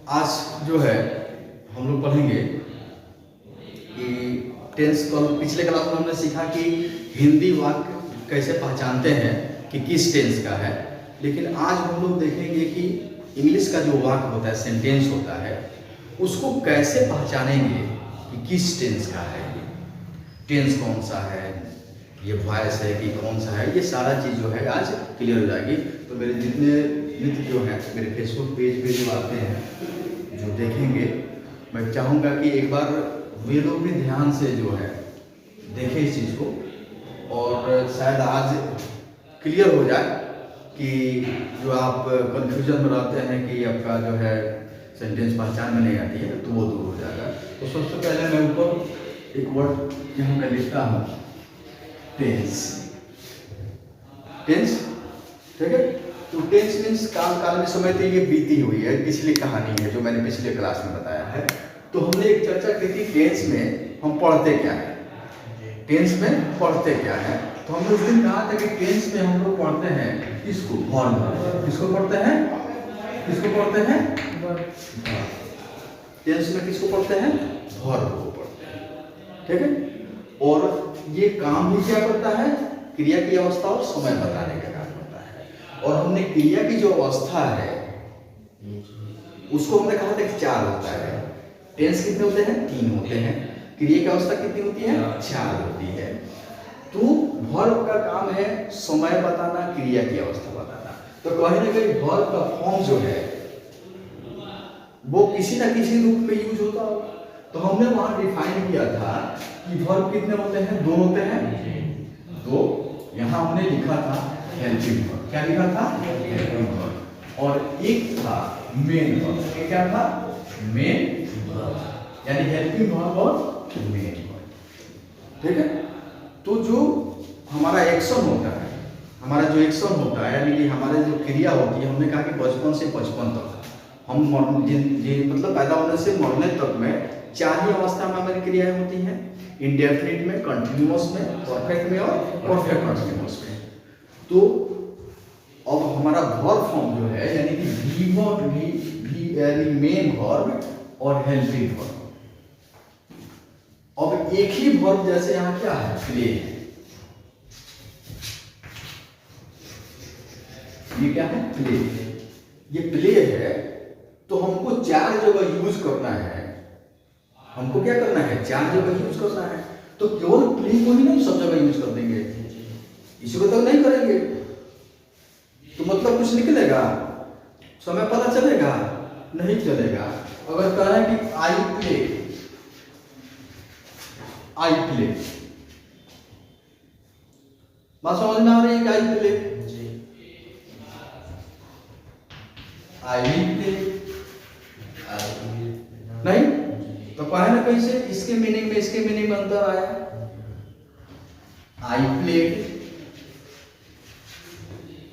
आज जो है हम लोग पढ़ेंगे कि टेंस। कल पिछले क्लास में हमने सीखा कि हिंदी वाक्य कैसे पहचानते हैं कि किस टेंस का है, लेकिन आज हम लोग देखेंगे कि इंग्लिश का जो वाक्य होता है, सेंटेंस होता है, उसको कैसे पहचानेंगे कि किस टेंस का है, टेंस कौन सा है, ये वॉइस है कि कौन सा है। ये सारा चीज़ जो है आज क्लियर हो जाएगी। तो मेरे जितने मित्र जो हैं मेरे फेसबुक पेज पे जो आते हैं, जो देखेंगे, मैं चाहूँगा कि एक बार वे लोग भी ध्यान से जो है देखें इस चीज़ को, और शायद आज क्लियर हो जाए कि जो आप कंफ्यूजन में रहते हैं कि आपका जो है सेंटेंस पहचान में नहीं आती है, तो वो दूर हो जाएगा। तो सबसे पहले मैं ऊपर एक वर्ड यहाँ पे लिखता हूँ, टेंस। टेंस, ठीक है। तो टेंस मीन्स काल में समय, तो ये बीती हुई है, पिछली कहानी है जो मैंने पिछले क्लास में बताया है। तो हमने एक चर्चा की थी टेंस में हम पढ़ते क्या है, टेंस में पढ़ते क्या है। तो हमने उस दिन कहा था कि टेंस में हम लोग पढ़ते हैं इसको, वर्ब। किसको पढ़ते हैं, किसको पढ़ते हैं, टेंस में किसको पढ़ते हैं, वर्ब को पढ़ते हैं, ठीक है। और ये काम भी क्या करता है, क्रिया की अवस्था और समय बताने का काम करता है। और हमने क्रिया की जो अवस्था है उसको हमने कहा था कि 4 होता है। टेंस कितने होते हैं, 3 होते हैं। क्रिया की अवस्था कितनी होती है, 4 होती है। तो वर्ब का काम है समय बताना, क्रिया की अवस्था बताना। तो कहीं ना कहीं वर्ब का फॉर्म जो है वो किसी ना किसी रूप में यूज होता होगा। तो हमने वहां डिफाइन किया था कि वर्ब कितने होते हैं, 2 होते हैं। 2 यहाँ हमने लिखा था हेल्पिंग वर्ब। क्या लिखा था, हेल्पिंग वर्ब। और एक था मेन वर्ब। क्या था, मेन वर्ब, यानी हेल्पिंग वर्ब और मेन वर्ब, ठीक है। तो जो हमारा एक्शन होता है, हमारा जो एक्शन होता है, यानी कि हमारे जो क्रिया होती है, हमने कहा कि बचपन से 55 तक हम मतलब पैदा होने से मरने तक में 4 ही अवस्था में हमारी क्रियाएं होती हैं, इंडेफिनिट में, कंटिन्यूअस में, परफेक्ट में और परफेक्ट कंटिन्यूअस में। तो अब हमारा वर्ब फॉर्म जो है, यानी कि भी यानी मेन वर्ब और हेल्पिंग वर्ब। अब एक ही वर्ब, जैसे यहाँ क्या है, प्ले है। ये क्या है, प्ले। ये प्ले है, तो हमको 4 जगह यूज करना है। हमको क्या करना है, 4 जगह यूज करना है। तो केवल प्ले को ही नहीं सब जगह यूज कर देंगे, इसी को तो नहीं करेंगे तो मतलब कुछ निकलेगा, समय पता चलेगा, नहीं चलेगा। अगर कह रहे हैं कि आई प्ले, आई प्ले, बात समझ में आ रही है कि I play, I will play, नहीं तो कहे ना कैसे इसके मीनिंग में इसके मीनिंग में अंतर आया। आई प्लेड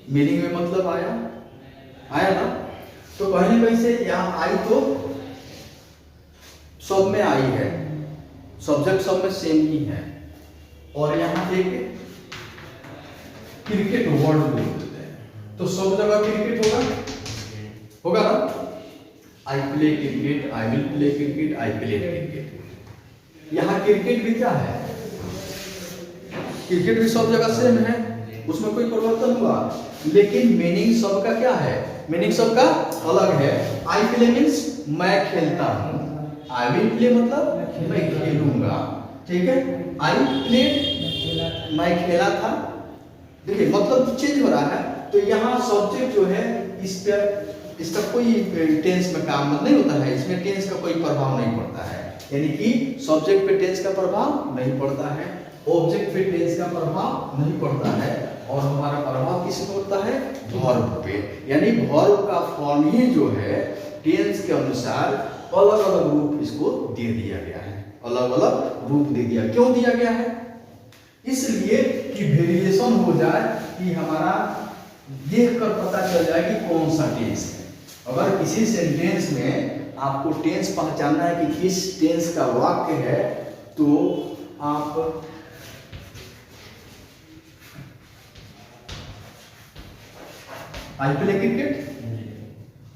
मीनिंग में मतलब आया ना। तो कहे ना कैसे यहाँ आई तो सब में आई है, सब्जेक्ट सब में सेम ही है। और यहाँ एक क्रिकेट वर्ड बोल देते हैं, तो सब जगह क्रिकेट होगा ना। I play cricket, I will play cricket, I play cricket. यहाँ क्रिकेट भी क्या है, क्रिकेट भी सब जगह सेम है, उसमें कोई परिवर्तन हुआ, लेकिन मीनिंग सबका क्या है, मीनिंग सबका अलग है। आई प्ले मीन्स मैं खेलता हूँ, आई विल प्ले मतलब मैं खेलूंगा, ठीक है। आई प्ले मैं खेला था, देखिए मतलब चेंज हो रहा है। तो यहाँ सब्जेक्ट जो है इसका कोई टेंस में काम नहीं होता है, इसमें टेंस का कोई प्रभाव नहीं पड़ता है, यानी कि सब्जेक्ट पे टेंस का प्रभाव नहीं पड़ता है, ऑब्जेक्ट पे टेंस का प्रभाव नहीं पड़ता है, और हमारा प्रभाव किस पे पड़ता है, वर्ब पे। यानी वर्ब का फॉर्म ही जो है टेंस के अनुसार अलग अलग रूप इसको दे दिया गया है, अलग अलग रूप दे दिया। क्यों दिया गया है, इसलिए कि वेरिएशन हो जाए, कि हमारा देख कर पता चल जाए कि कौन सा टेंस है। अगर किसी सेंटेंस में आपको टेंस पहचानना है कि किस टेंस का वाक्य है, तो आप आई प्ले क्रिकेट,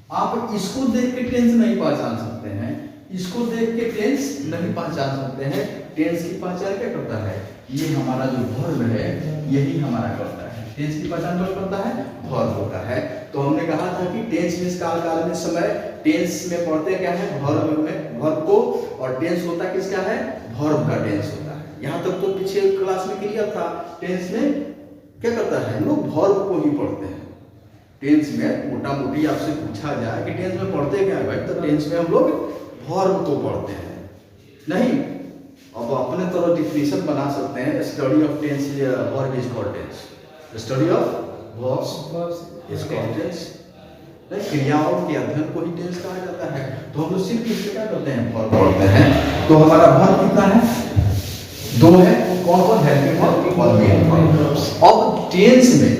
आप इसको देख के टेंस नहीं पहचान सकते हैं, इसको देख के टेंस नहीं पहचान सकते हैं। टेंस की पहचान क्या करता है? ये हमारा जो वर्ब है यही हमारा करता है। टेंस की पहचान कौन करता है? वर्ब होता है। तो हमने कहा था कि टेंस में काल काल में समय, टेंस में पढ़ते क्या है? वर्ब में वर्ब को, और टेंस होता किसका है? वर्ब का टेंस होता है। यहाँ तक तो पीछे क्लास में क्लियर था। टेंस में क्या करता है? हम लोग वर्ब को ही पढ़ते हैं। टेंस में मोटा मोटी आपसे पूछा जाए कि टेंस में पढ़ते क्या है भाई, तो टेंस में हम लोग वर्ब को पढ़ते हैं। नहीं, अब अपने तरह डिफिनेशन बना सकते हैं। Study of tense verb is called tense. Study of verb is called tense. क्रियाओं के अध्ययन को ही टेंस कहा जाता है। तो हम लोग सिर्फ इससे क्या करते हैं? वर्ब पढ़ते हैं। तो हमारा वर्ब कितना है? 2 है। कौन कौन? हेल्पिंग वर्ब और मेन वर्ब। अब टेंस में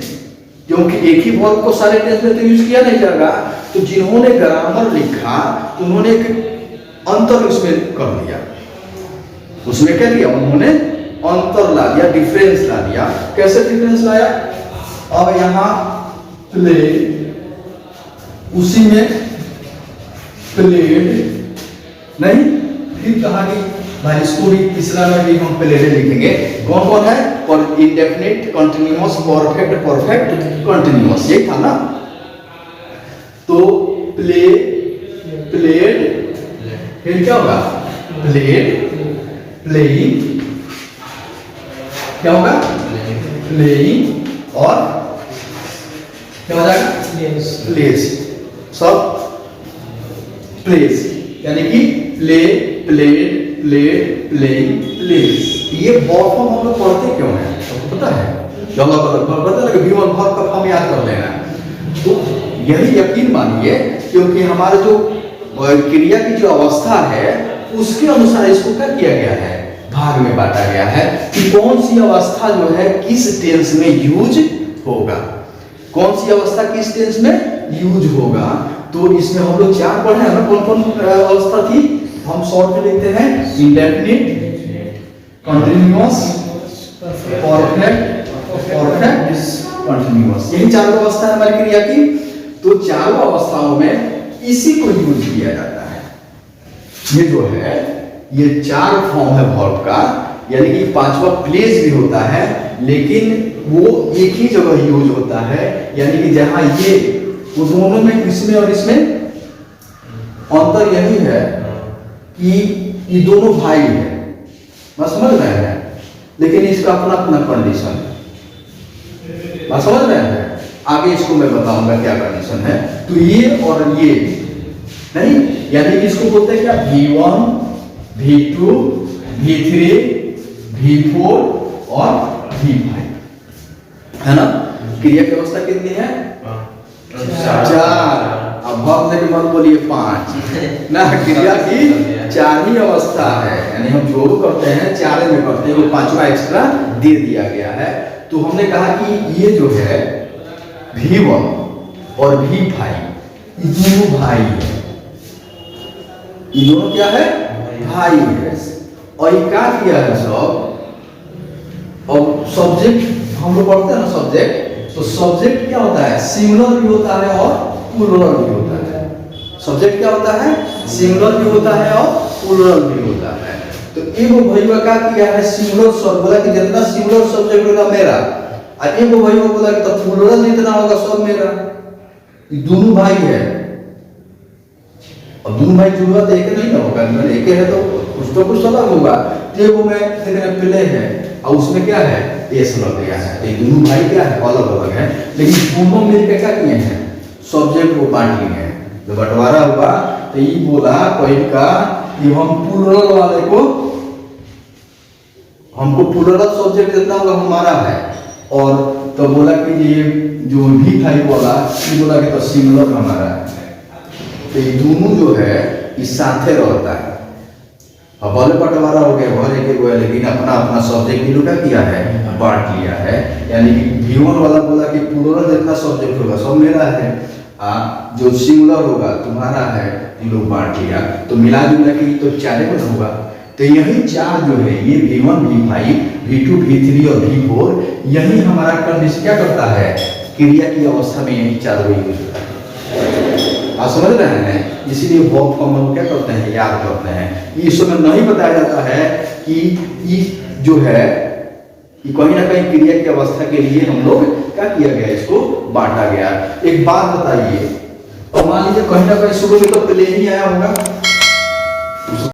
क्योंकि एक ही वर्ब को सारे टेंस में तो यूज किया नहीं जाएगा, तो जिन्होंने ग्रामर लिखा तो उन्होंने एक अंतर उसमें कर दिया। उसमें क्या किया? उन्होंने अंतर ला दिया, डिफरेंस ला दिया। कैसे डिफरेंस लाया? अब यहाँ प्ले, उसी में प्लेड नहीं, फिर कहा कि भाई इसको भी तीसरा में भी हम प्लेड लिखेंगे। कौन कौन है? और indefinite, continuous, perfect, perfect continuous, यही था ना। तो प्ले, प्लेड, फिर क्या होगा? प्लेड, प्लेइंग, क्या होगा? प्लेइंग, और क्या हो जाएगा? प्लेस। सब प्लेस, यानी कि play, played, played, playing, place. ये वर्ब फॉर्म हम लोग पढ़ते क्यों हैं? आपको पता है? जो हम लोग पता है कि V1 वर्ब का फॉर्म याद कर लेना। तो यही यकीन मानिए, क्योंकि हमारा जो क्रिया की जो अवस्था है उसके अनुसार इसको क्या किया गया है? भाग में बांटा गया है कि कौन सी अवस्था जो है किस टेंस में यूज होगा, कौन सी अवस्था किस टेंस में यूज होगा। तो इसमें हम लोग 4 पढ़े हैं ना। कौन कौन अवस्था थी? हम शॉर्ट में लिखते हैं indefinite, continuous, perfect, perfect continuous. यही 4 अवस्था है हमारी क्रिया की। तो 4 अवस्थाओं में इसी को यूज किया जाता है। ये जो है ये 4 फॉर्म है वर्ब का, यानी कि 5वां प्लेस भी होता है, लेकिन वो एक ही जगह यूज होता है। यानी कि जहां ये वो दोनों में, इसमें और इसमें अंतर यही है कि ये दोनों भाई है, मैं समझ रहे हैं, लेकिन इसका अपना अपना कंडीशन है। मैं समझ रहे हैं? आगे इसको मैं बताऊंगा क्या कंडीशन है। तो ये और ये नहीं, यानी कि इसको बोलते हैं क्या? V1, V2, V3, V4 और V5, है ना। क्रिया की अवस्था कितनी है? 4। अब वर्ब लेके मत बोलिए 5 ना। क्रिया की 4 ही अवस्था है, यानी हम जो करते हैं 4 में करते हैं, वो 5वां एक्स्ट्रा दे दिया गया है। तो हमने कहा कि ये जो है V1 और V5 ये दोनों भाई है। ये दोनों क्या है? भाई है। और ये क्या किया है सब? और सब्जेक्ट हम लोग पढ़ते हैं ना, सब्जेक्ट। तो सब्जेक्ट क्या होता है? सिंगुलर भी होता है और प्लूरल भी होता है। सब्जेक्ट क्या होता है? सिंगुलर भी होता है और प्लूरल भी होता है। तो एगो भैया क्या किया है? सिंगुलर सब बोला कि जितना सिंगुलर सब्जेक्ट होगा मेरा, और एगो भैया बोला कि तो प्लूरल जितना होगा सब मेरा। ये दोनों भाई है, और दोनों भाई जुड़वा तो एक नहीं ना होगा, मतलब एक है तो कुछ अलग होगा। एगो में देखने प्ले है और उसमें क्या है? एस लग गया है। ये दोनों भाई क्या है? अलग अलग है, लेकिन दोनों मिलकर क्या किए हैं? सब्जेक्ट को बांट लिए हैं। जब बंटवारा हुआ तो ये बोला कोई का कि हम प्लूरल वाले को, हमको प्लूरल सब्जेक्ट जितना होगा हमारा है, और तो बोला कि ये जो भी भाई बोला ये बोला कि तो सिंगुलर हमारा है। तो ये दोनों जो है इस साथे रहता है। अब भले बंटवारा हो गया, भले के हुआ, लेकिन अपना अपना सब्जेक्ट भी क्या किया है? बांट लिया है। यानी कि V1 वाला बोला कि प्लूरल जितना सब्जेक्ट होगा सब मेरा है, जो सिंगुलर होगा तुम्हारा है, ये लोग बांट लिया। तो मिला जुला के तो 4 में होगा। तो यही 4 जो है ये V1, V5, V2, V3 और V4, यही हमारा कंडीशन क्या करता है? क्रिया की अवस्था में यही 4 यूज होता है। आप समझ रहे हैं, इसीलिए वर्ब फॉर्म हम क्या करते हैं, याद करते हैं। इस समय नहीं बताया जाता है कि ये जो है कि कहीं ना कहीं क्रिया की अवस्था के लिए हम लोग क्या किया गया, इसको बांटा गया। एक बात बताइए, और मान लीजिए कहीं ना कहीं शुरू में तो प्ले ही आया होगा,